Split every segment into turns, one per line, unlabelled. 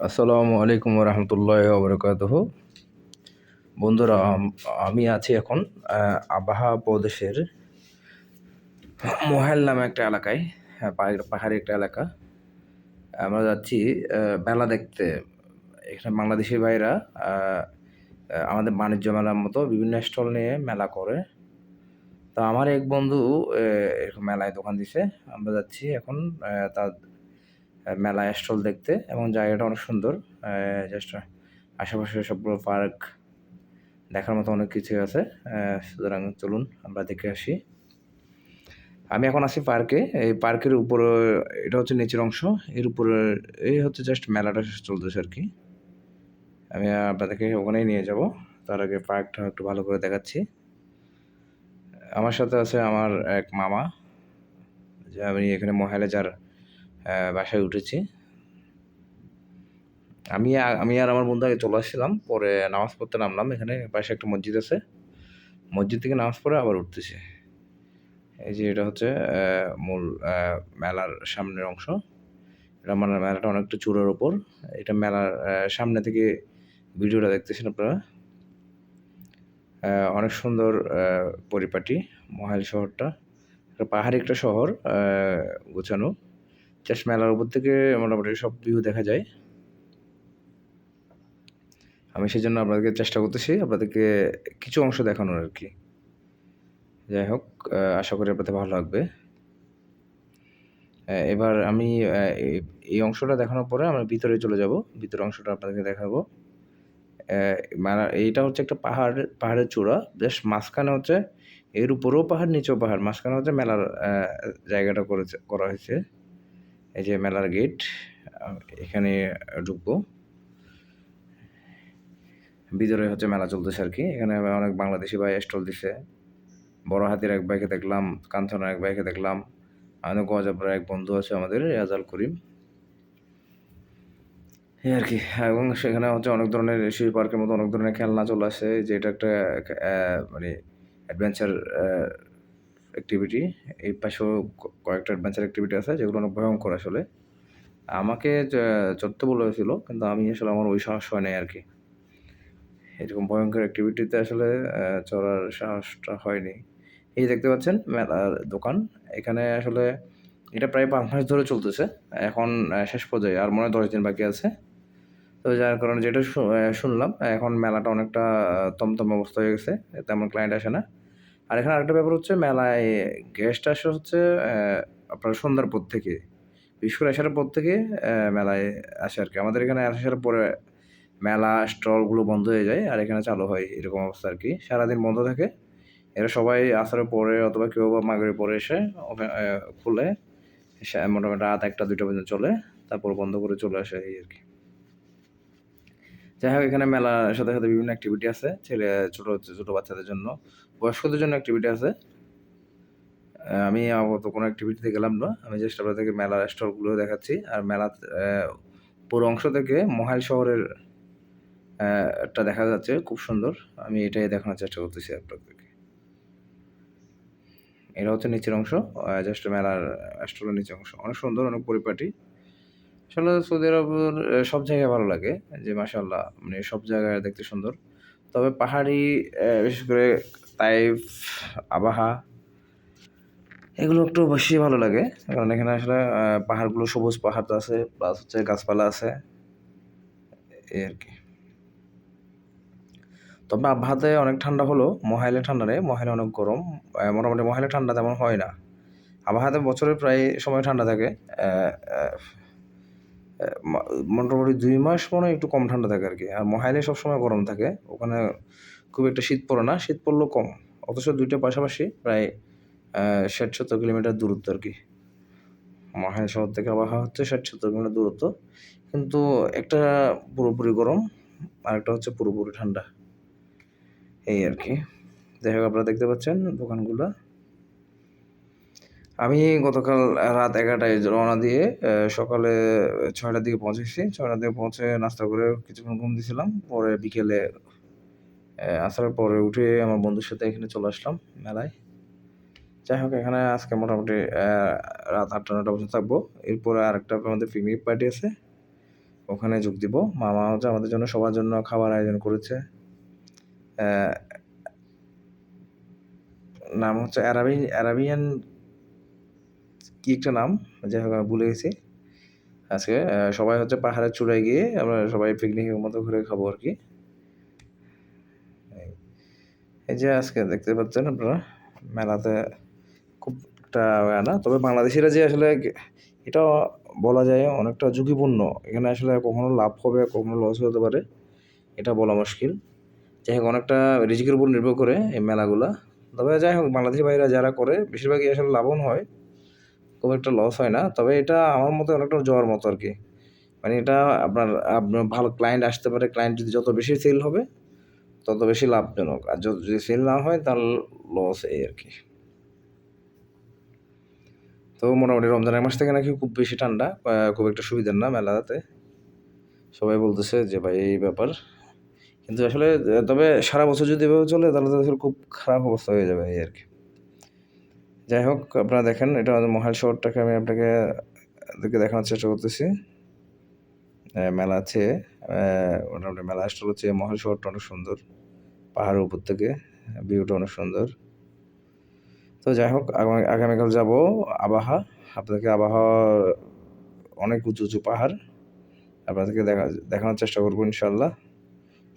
আসসালামু আলাইকুম রহমতুল্লাহ ওবরাকাতুহ। বন্ধুরা, আমি আছি এখন আবাহা প্রদেশের মোহেল নামে একটা এলাকায়। পাহাড়ি একটা এলাকা। আমরা যাচ্ছি মেলা দেখতে। এখানে বাংলাদেশি ভাইরা আহ, আমাদের বাণিজ্য মেলার মতো বিভিন্ন স্টল নিয়ে মেলা করে। তো আমার এক বন্ধু এরকম মেলায় দোকান দিছে। আমরা যাচ্ছি এখন তার মেলায় স্টল দেখতে, এবং জায়গাটা অনেক সুন্দর। জাস্ট আশেপাশে সবগুলো পার্ক, দেখার মতো অনেক কিছুই আছে। সুতরাং চলুন আমরা দেখে আসি। আমি এখন আছি পার্কে। এই পার্কের উপরে, এটা হচ্ছে নিচের অংশ, এর উপরে এই হচ্ছে জাস্ট মেলাটা চলতেছে আর কি। আমি আপনাদেরকে ওখানেই নিয়ে যাব। তার আগে পার্কটা একটু ভালো করে দেখাচ্ছি। আমার সাথে আছে আমার এক মামা, যে আমি এখানে মহালে যার বাসায় উঠেছি। আমি আর আমার বন্ধু আগে চলে আসছিলাম, পরে নামাজ পড়তে নামলাম। এখানে পাশে একটা মসজিদ আছে, মসজিদ থেকে নামাজ পড়ে আবার উঠতেছি। এই যে এটা হচ্ছে মূল মেলার সামনের অংশ। এটা মানে মেলাটা অনেকটা চূড়ার ওপর। এটা মেলার সামনে থেকে ভিডিওটা দেখতেছেন আপনারা। অনেক সুন্দর পরিপাটি মহাইল শহরটা। একটা পাহাড়ি একটা শহর, গোছানো। জাস্ট মেলার উপর থেকে মোটামুটি সব ভিউ দেখা যায়। আমি সেজন্য আপনাদেরকে চেষ্টা করতেছি আপনাদেরকে কিছু অংশ দেখানোর আর কি। যাই হোক, আশা করি আপনাদের ভালো লাগবে। এবার আমি এই অংশটা দেখানোর পরে আমরা ভিতরে চলে যাব। ভিতরের অংশটা আপনাদেরকে দেখাবো। মেলা এইটা হচ্ছে একটা পাহাড়ের চূড়া। জাস্ট মাঝখানে হচ্ছে, এর উপরেও পাহাড়, নিচেও পাহাড়। মাঝখানে হচ্ছে মেলার জায়গাটা করা হয়েছে। এই যে মেলার গেট, এখানে ঢুকবো। ভিতরে হচ্ছে মেলা চলতেছে আর কি। এখানে অনেক বাংলাদেশি ভাই স্টল দিছে। বড় হাতির এক ভাইকে দেখলাম, কাঞ্চনার এক ভাইকে দেখলাম। অনেক গজাপুরের এক বন্ধু আছে আমাদের, রেজাল করিম। এই আর কি। এবং সেখানে হচ্ছে অনেক ধরনের শিশু পার্কের মতো অনেক ধরনের খেলনা চলে আসে, যে এটা একটা মানে অ্যাডভেঞ্চার অ্যাক্টিভিটি। এই পাশেও কয়েকটা অ্যাডভেঞ্চার অ্যাক্টিভিটি আছে, যেগুলো অনেক ভয়ঙ্কর আসলে। আমাকে চড়তে বলেছিল, কিন্তু আমি আসলে আমার ওই সাহস হয় নাই আর কি। এরকম ভয়ঙ্কর অ্যাক্টিভিটিতে আসলে চড়ার সাহসটা হয়নি। এই দেখতে পাচ্ছেন মেলার দোকান। এখানে আসলে এটা প্রায় ৫ মাস ধরে চলতেছে। এখন শেষ পর্যায়ে আর মনে হয় ১০ দিন বাকি আছে। তো যার কারণে যেটা শুনলাম, এখন মেলাটা অনেকটা থমথমে অবস্থা হয়ে গেছে। তেমন ক্লায়েন্ট আসে না। আর এখানে আরেকটা ব্যাপার হচ্ছে, মেলায় গেস্ট আসে হচ্ছে আপনার সন্ধ্যার পর থেকে। বিশেষ করে আসার পর থেকে মেলায় আসে আরকি। আমাদের এখানে আসার পরে মেলা স্টলগুলো বন্ধ হয়ে যায়, আর এখানে চালু হয়, এরকম অবস্থা আরকি। সারাদিন বন্ধ থাকে। এরা সবাই আসরের পরে অথবা কেউ বা মাগরিবের পরে এসে খুলে। মোটামুটি রাত ১টা-২টা পর্যন্ত চলে। তারপর বন্ধ করে চলে আসে, এই আরকি। যাই হোক, এখানে মেলার সাথে, সাথে বিভিন্ন অ্যাক্টিভিটি আছে। ছোট বাচ্চাদের জন্য, বয়স্কদের জন্য অ্যাক্টিভিটি আছে। আমি আপাতত কোনো অ্যাক্টিভিটিতে গেলাম না। আমি জাস্ট আপনাদেরকে মেলার স্টলগুলো দেখাচ্ছি। আর মেলার পুরো অংশ থেকে মহাইল শহরের টা দেখা যাচ্ছে খুব সুন্দর। আমি এটাই দেখানোর চেষ্টা করতেছি আপনাদেরকে। এটা হচ্ছে নিচের অংশ। জাস্ট মেলার স্টলের নিচের অংশ। অনেক সুন্দর, অনেক পরিপাটি। আসলে সৌদি আরবের সব জায়গায় ভালো লাগে, যে মাশাআল্লাহ, মানে সব জায়গায় দেখতে সুন্দর। তবে পাহাড়ি বিশেষ করে তাইফ, আবাহা, এগুলো একটু বেশি ভালো লাগে। কারণ এখানে আসলে পাহাড়গুলো সবুজ পাহাড় তো আছে, প্লাস হচ্ছে গাছপালা আছে, এই আরকি। তবে আবহাওয়াতে অনেক ঠান্ডা হলেও মহাইলে ঠান্ডা নেই। মহাইলে অনেক গরম। মোটামুটি মহাইলে ঠান্ডা তেমন হয় না। আবহাওয়াতে বছরের প্রায় সময় ঠান্ডা থাকে। অ্যা অ্যা অ্যা মা মোটামুটি ২ মাস মনে হয় একটু কম ঠান্ডা থাকে আরকি। আর মহাইলে সবসময় গরম থাকে। ওখানে খুব একটা শীত পড়ে না, শীত পড়লেও কম। অথচ ২ টা পাশাপাশি প্রায় ৬০-৭০ কিলোমিটার দূরত্ব আরকি। মহাইল শহর থেকে আবহাওয়া হচ্ছে ৬০-৭০ কিলোমিটার দূরত্ব। কিন্তু একটা পুরোপুরি গরম, আরেকটা হচ্ছে পুরোপুরি ঠান্ডা, এই আরকি। যাই হোক, আপনারা দেখতে পাচ্ছেন দোকানগুলা। আমি গতকাল রাত ১১টায় রওনা দিয়ে সকালে ৬টার দিকে পৌঁছেছি। ৬টার দিকে পৌঁছে নাস্তা করে কিছুক্ষণ ঘুম দিছিলাম। পরে বিকেলে আসরের পরে উঠে আমার বন্ধুর সাথে এখানে চলে আসলাম মেলায়। যাই হোক, এখানে আজকে মোটামুটি রাত ৮টা-৯টা পর্যন্ত থাকবো। এরপরে আরেকটা আমাদের পিকনিক পার্টি আছে। ওখানে যোগ দিব। মামা হচ্ছে আমাদের জন্য সবার জন্য খাবার আয়োজন করেছে। নাম হচ্ছে অ্যারাবিয়ান কি একটা নাম, যাই হোক আমি ভুলে গেছি। আজকে সবাই হচ্ছে পাহাড়ের চূড়ায় গিয়ে আমরা সবাই পিকনিকের মতো ঘুরে খাবো আর কি। এই যে আজকে দেখতে পাচ্ছেন আপনারা মেলাতে খুব একটা না, তবে বাংলাদেশিরা যে আসলে এটা বলা যায় অনেকটা ঝুঁকিপূর্ণ। এখানে আসলে কখনো লাভ হবে কখনো লস হতে পারে, এটা বলা মুশকিল। যাই হোক অনেকটা রিজিকের উপর নির্ভর করে এই মেলাগুলা। তবে যাই হোক বাংলাদেশি ভাইরা যারা করে বেশিরভাগই আসলে লাভবান হয়, খুব একটা লস হয় না। তবে এটা আমার মতে অনেকটা যাওয়ার মতো আর কি। মানে এটা আপনার ভালো ক্লায়েন্ট আসতে পারে, ক্লায়েন্ট যদি যত বেশি সেল হবে তত বেশি লাভজনক, আর যদি সেল না হয় তাহলে লস এই আর কি। তো মোটামুটি রমজানের মাস থেকে নাকি খুব বেশি ঠান্ডা, খুব একটা সুবিধার না মেলাতে, সবাই বলতেছে যে ভাই এই ব্যাপার। কিন্তু আসলে তবে সারা বছর যদি এভাবে চলে তাহলে তো আসলে খুব খারাপ অবস্থা হয়ে যাবে এই আর কি। যাই হোক আপনারা দেখেন, এটা আমাদের মহাল শহরটাকে আমি আপনাকে দেখানোর চেষ্টা করতেছি। মেলা আছে, মোটামুটি মেলা স্টল হচ্ছে, মহাল শহরটা অনেক সুন্দর, পাহাড়ের উপর থেকে ভিউটা অনেক সুন্দর। তো যাই হোক আগামীকাল যাব আবাহা, আপনাদেরকে আবাহা অনেক উঁচু উঁচু পাহাড় আপনাদেরকে দেখানোর চেষ্টা করবো ইনশাল্লাহ।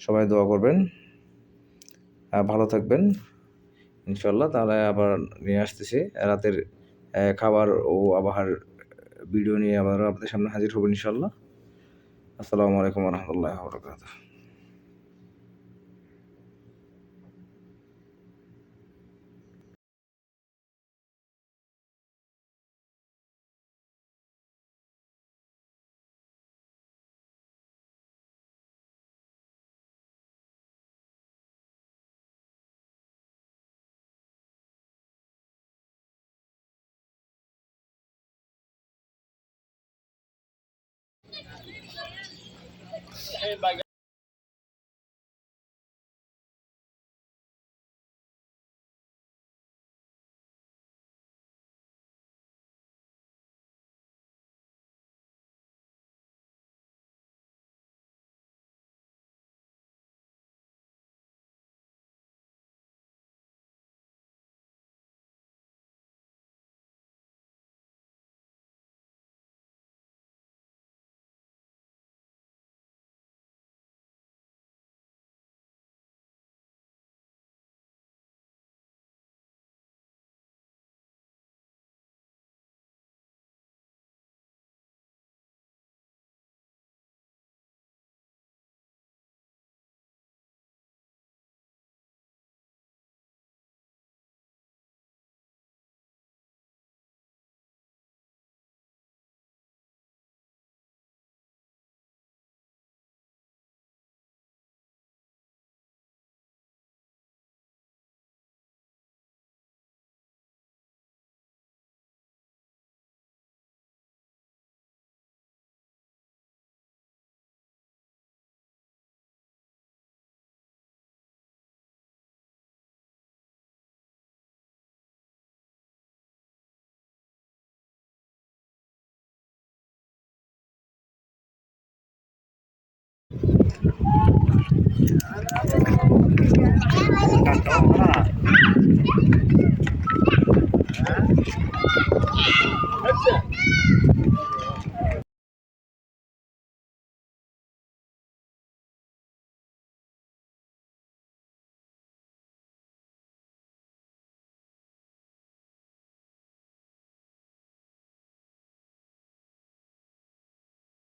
সবাই দোয়া করবেন, ভালো থাকবেন ইনশাল্লাহ। তাহলে আবার নিয়ে আসতেছি রাতের খাবার ও আবহাওয়ার ভিডিও নিয়ে আবার আপনাদের সামনে হাজির হব ইনশাল্লাহ। আসসালামু আলাইকুম রহমতুল্লাহ বরকাতুহু।